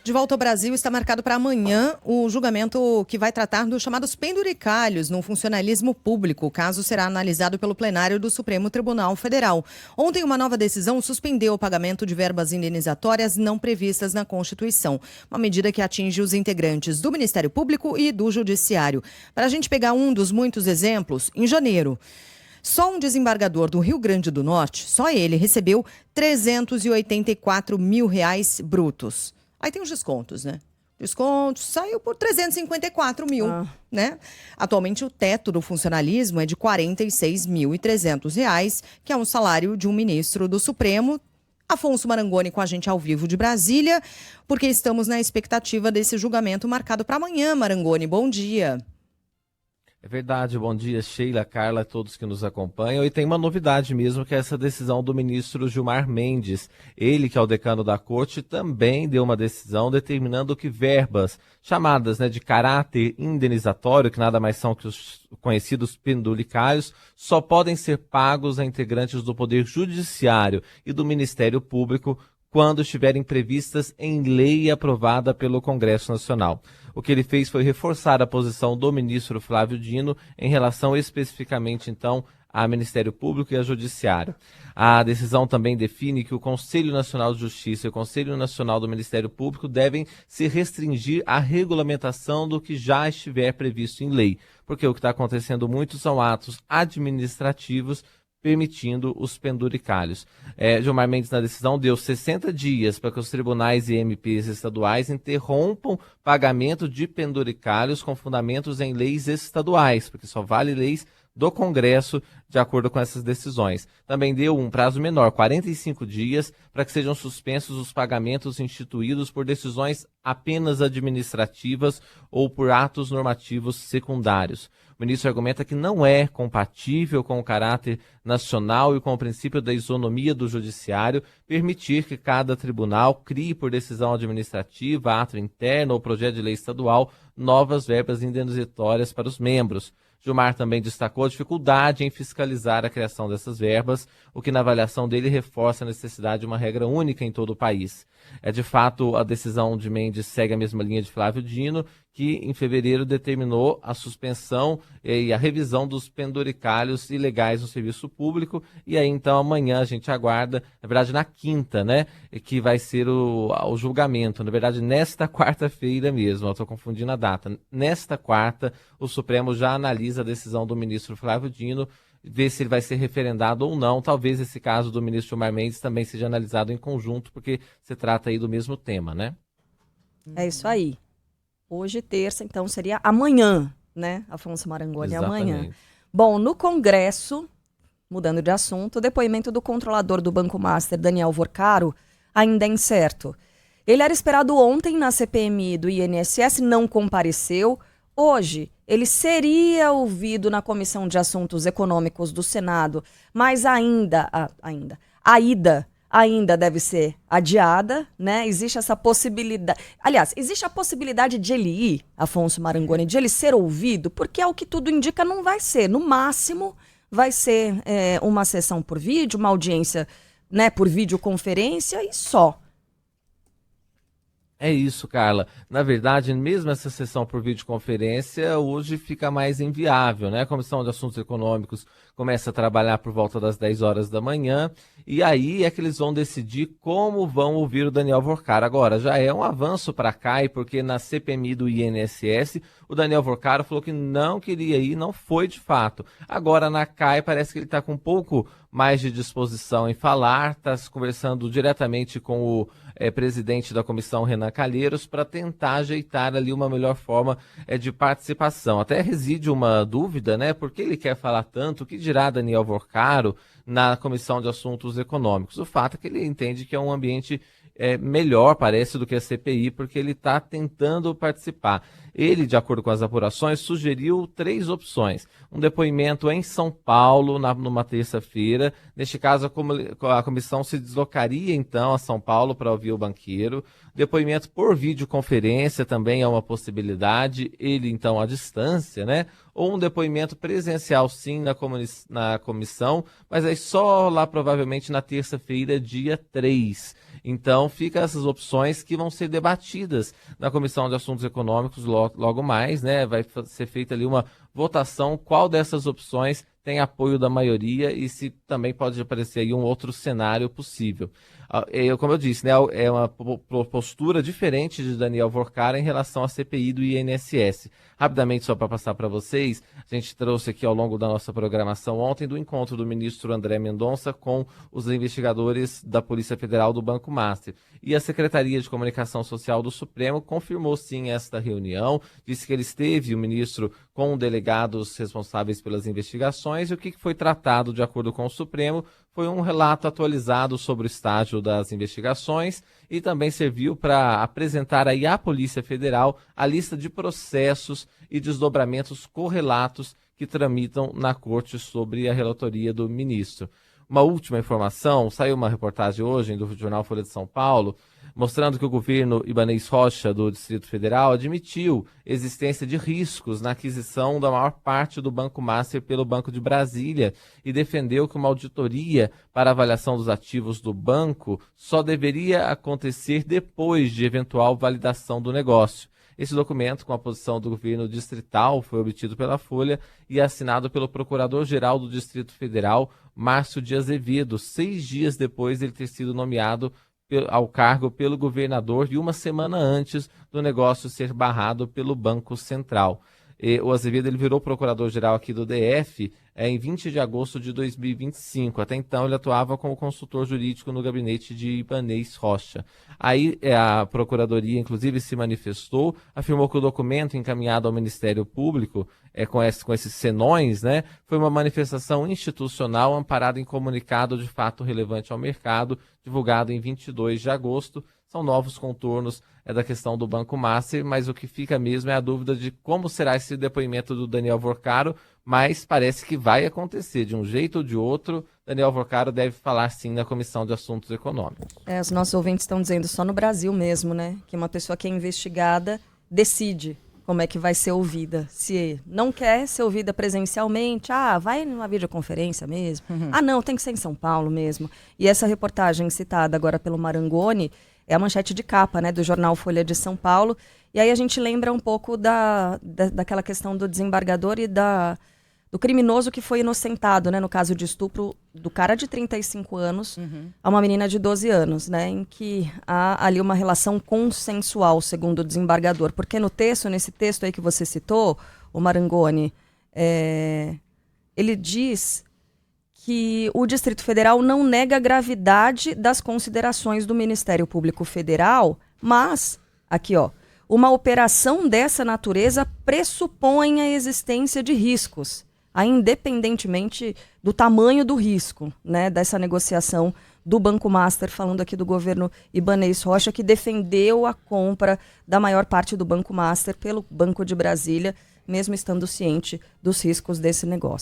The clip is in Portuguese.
De volta ao Brasil, está marcado para amanhã o julgamento que vai tratar dos chamados penduricalhos no funcionalismo público. O caso será analisado pelo plenário do Supremo Tribunal Federal. Ontem, uma nova decisão suspendeu o pagamento de verbas indenizatórias não previstas na Constituição. Uma medida que atinge os integrantes do Ministério Público e do Judiciário. Para a gente pegar um dos muitos exemplos, em janeiro, só um desembargador do Rio Grande do Norte, só ele, recebeu R$ 384 mil brutos. Aí tem os descontos, né? Descontos saiu por 354 mil, né? Atualmente o teto do funcionalismo é de R$ 46.300, que é um salário de um ministro do Supremo. Afonso Marangoni com a gente ao vivo de Brasília, porque estamos na expectativa desse julgamento marcado para amanhã. Marangoni, bom dia. É verdade, bom dia Sheila, Carla, a todos que nos acompanham. E tem uma novidade mesmo, que é essa decisão do ministro Gilmar Mendes. Ele, que é o decano da corte, também deu uma decisão determinando que verbas chamadas de caráter indenizatório, que nada mais são que os conhecidos penduricalhos, só podem ser pagos a integrantes do Poder Judiciário e do Ministério Público quando estiverem previstas em lei aprovada pelo Congresso Nacional. O que ele fez foi reforçar a posição do ministro Flávio Dino em relação especificamente, então, ao Ministério Público e ao Judiciário. A decisão também define que o Conselho Nacional de Justiça e o Conselho Nacional do Ministério Público devem se restringir à regulamentação do que já estiver previsto em lei, porque o que está acontecendo muito são atos administrativos permitindo os penduricalhos. Gilmar Mendes, na decisão, deu 60 dias para que os tribunais e MPs estaduais interrompam pagamento de penduricalhos com fundamentos em leis estaduais, porque só vale leis do Congresso de acordo com essas decisões. Também deu um prazo menor, 45 dias, para que sejam suspensos os pagamentos instituídos por decisões apenas administrativas ou por atos normativos secundários. O ministro argumenta que não é compatível com o caráter nacional e com o princípio da isonomia do judiciário permitir que cada tribunal crie por decisão administrativa, ato interno ou projeto de lei estadual novas verbas indenizatórias para os membros. Gilmar também destacou a dificuldade em fiscalizar a criação dessas verbas, o que na avaliação dele reforça a necessidade de uma regra única em todo o país. De fato, a decisão de Mendes segue a mesma linha de Flávio Dino, que em fevereiro determinou a suspensão e a revisão dos penduricalhos ilegais no serviço público. E aí, então, amanhã a gente aguarda, na verdade, na quinta, que vai ser o julgamento. Na verdade, nesta quarta-feira mesmo, eu estou confundindo a data. Nesta quarta, o Supremo já analisa a decisão do ministro Flávio Dino, ver se ele vai ser referendado ou não. Talvez esse caso do ministro Gilmar Mendes também seja analisado em conjunto, porque se trata aí do mesmo tema, né? É isso aí. Hoje, terça, então seria amanhã, né, Afonso Marangoni? Exatamente. Amanhã. Bom, no Congresso, mudando de assunto, o depoimento do controlador do Banco Master, Daniel Vorcaro, ainda é incerto. Ele era esperado ontem na CPMI do INSS, não compareceu. Hoje, ele seria ouvido na Comissão de Assuntos Econômicos do Senado, mas a ida ainda deve ser adiada, né? Existe essa possibilidade. Aliás, existe a possibilidade de ele ir, Afonso Marangoni, de ele ser ouvido, porque é o que tudo indica, não vai ser. No máximo, vai ser uma sessão por vídeo, uma audiência, né, por videoconferência e só. É isso, Carla. Na verdade, mesmo essa sessão por videoconferência hoje fica mais inviável, né? A Comissão de Assuntos Econômicos começa a trabalhar por volta das 10 horas da manhã e aí é que eles vão decidir como vão ouvir o Daniel Vorcaro. Agora, já é um avanço para a CAI, porque na CPMI do INSS, o Daniel Vorcaro falou que não queria ir, não foi de fato. Agora, na CAI, parece que ele está com um pouco mais de disposição em falar, está conversando diretamente com o presidente da comissão, Renan Calheiros, para tentar ajeitar ali uma melhor forma de participação. Até reside uma dúvida, né? Por que ele quer falar tanto? O que dirá Daniel Vorcaro na Comissão de Assuntos Econômicos? O fato é que ele entende que é um ambiente melhor, parece, do que a CPI, porque ele está tentando participar. Ele, de acordo com as apurações, sugeriu 3 opções. Um depoimento em São Paulo, numa terça-feira. Neste caso, a comissão se deslocaria, então, a São Paulo para ouvir o banqueiro. Depoimento por videoconferência também é uma possibilidade, ele então à distância, né? Ou um depoimento presencial sim na comissão, mas aí só lá provavelmente na terça-feira, dia 3. Então fica essas opções que vão ser debatidas na Comissão de Assuntos Econômicos logo mais, né? Vai ser feita ali uma votação, qual dessas opções tem apoio da maioria e se também pode aparecer aí um outro cenário possível. Como eu disse, né, é uma postura diferente de Daniel Vorcara em relação à CPI do INSS. Rapidamente, só para passar para vocês, a gente trouxe aqui ao longo da nossa programação ontem do encontro do ministro André Mendonça com os investigadores da Polícia Federal do Banco Master. E a Secretaria de Comunicação Social do Supremo confirmou sim esta reunião, disse que ele esteve, o ministro, com delegados responsáveis pelas investigações, e o que foi tratado de acordo com o Supremo foi um relato atualizado sobre o estágio das investigações e também serviu para apresentar aí à Polícia Federal a lista de processos e desdobramentos correlatos que tramitam na Corte sobre a relatoria do ministro. Uma última informação, saiu uma reportagem hoje do jornal Folha de São Paulo, mostrando que o governo Ibanez Rocha do Distrito Federal admitiu existência de riscos na aquisição da maior parte do Banco Master pelo Banco de Brasília e defendeu que uma auditoria para avaliação dos ativos do banco só deveria acontecer depois de eventual validação do negócio. Esse documento, com a posição do governo distrital, foi obtido pela Folha e assinado pelo Procurador-Geral do Distrito Federal, Márcio de Azevedo, 6 dias depois de ele ter sido nomeado ao cargo pelo governador e uma semana antes do negócio ser barrado pelo Banco Central. O Azevedo ele virou procurador-geral aqui do DF em 20 de agosto de 2025. Até então ele atuava como consultor jurídico no gabinete de Ibanez Rocha. Aí a Procuradoria, inclusive, se manifestou, afirmou que o documento encaminhado ao Ministério Público, com esses senões, né, foi uma manifestação institucional amparada em comunicado de fato relevante ao mercado, divulgado em 22 de agosto. São novos contornos da questão do Banco Master, mas o que fica mesmo é a dúvida de como será esse depoimento do Daniel Vorcaro, mas parece que vai acontecer de um jeito ou de outro. Daniel Vorcaro deve falar sim na Comissão de Assuntos Econômicos. Os nossos ouvintes estão dizendo só no Brasil mesmo, né? Que uma pessoa que é investigada decide como é que vai ser ouvida. Se não quer ser ouvida presencialmente, vai numa videoconferência mesmo. Não, tem que ser em São Paulo mesmo. E essa reportagem citada agora pelo Marangoni é a manchete de capa, né, do jornal Folha de São Paulo. E aí a gente lembra um pouco daquela questão do desembargador e do criminoso que foi inocentado, né, no caso de estupro do cara de 35 anos a uma menina de 12 anos, né, em que há ali uma relação consensual, segundo o desembargador. Porque nesse texto aí que você citou, o Marangoni, ele diz que o Distrito Federal não nega a gravidade das considerações do Ministério Público Federal, mas, aqui ó, uma operação dessa natureza pressupõe a existência de riscos, independentemente do tamanho do risco, né, dessa negociação do Banco Master, falando aqui do governo Ibanez Rocha, que defendeu a compra da maior parte do Banco Master pelo Banco de Brasília, mesmo estando ciente dos riscos desse negócio.